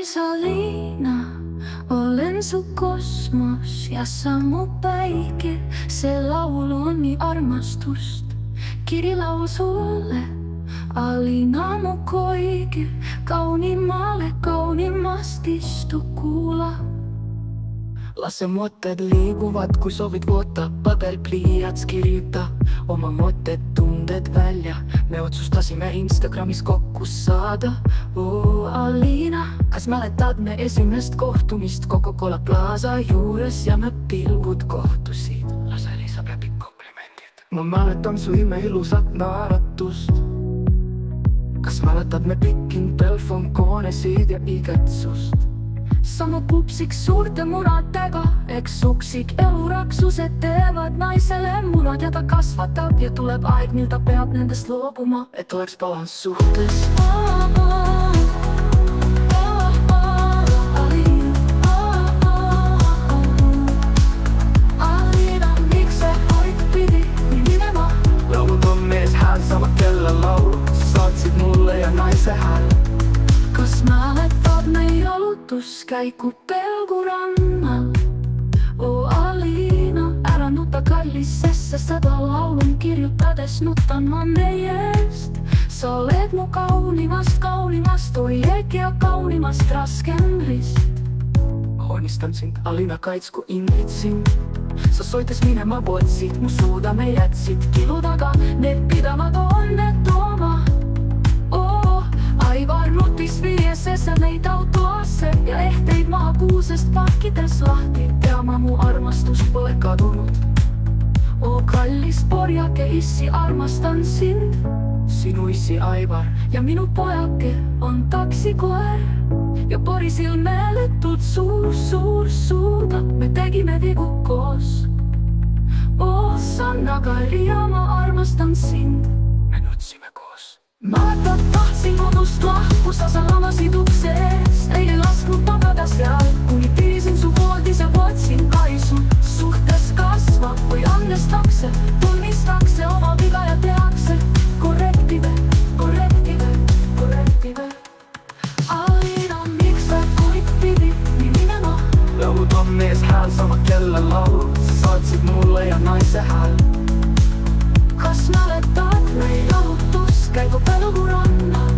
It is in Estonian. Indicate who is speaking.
Speaker 1: kaunis Alina, olen su kosmos ja sa mu päike. See laul on nii armastust, kirilaul sulle, Alina mu koike. Kauniimmalle kauniimmast istu kuula.
Speaker 2: Lase mõtted liiguvad, kui soovid võtta paber, pliiats, kirjuta oma mõtted, tunded välja. Me otsustasime Instagramis kokku saada.
Speaker 1: Alina,
Speaker 2: kas mäletad me esimest kohtumist Coca-Cola Plaza juures ja me pilgud kohtusid? Lase Liisa Pepi komplimendid. Ma mäletan su imeilusat naeratust. Kas mäletad me pikkinud telefonkoonesid ja igetsust?
Speaker 1: sa mu pupsiks suurte munadega, eks suksik eluraksused teevad naisele munad ja ta kasvatab ja tuleb aeg, mil ta peab nendest loobuma,
Speaker 2: et oleks balanss suhtes.
Speaker 1: Alina, miks see hoid pidi nii minema?
Speaker 2: Laulud on mees hääl, sama kella laul, sa saatsid mulle ja naise hääl.
Speaker 1: Kas mäletad meie jalutuskäiku Pelgu rannal? Alina, ära nuta kallis, sest seda laulun kirjutades nutan ma meie eest. Sa oled mu kaunimast oieg ja kaunimast raskembrist.
Speaker 2: Hoonistan sind, Alina, kaitsku ingrid sind. Sa soites minema võtsid, mu suudame jätsid kilu taga, need pidamad on need tooma. Aivar nutis viiesesse neid autoasse ja ehteid maha kuusest pakkides lahti. Teama mu armastus pole kadunud. Kallis porjake, issi, armastan sind. Sinu issi Aivar
Speaker 1: ja minu pojake on taksikoer ja porisil meeletult suur suuda. Me tegime vigu koos. Sannaga Riia, ma armastan sind.
Speaker 2: Me nutsime koos.
Speaker 1: Mäletad, tahtsin kodust lahku, sa lamasid ukse ees. Ei lasknud magada seal, kuni piisin su voodis ja võtsin kaisu. Suhtes kasvab või andestakse, tunnistakse oma viga ja tehakse korrektive. Alina, miks sa hoid pidi nii minema?
Speaker 2: Laulud on mees hääl, sama kella laul, sa saatsid mulle ja naise hääl.
Speaker 1: Kas mäletad meie jalutuskäigu Pelgu rannal?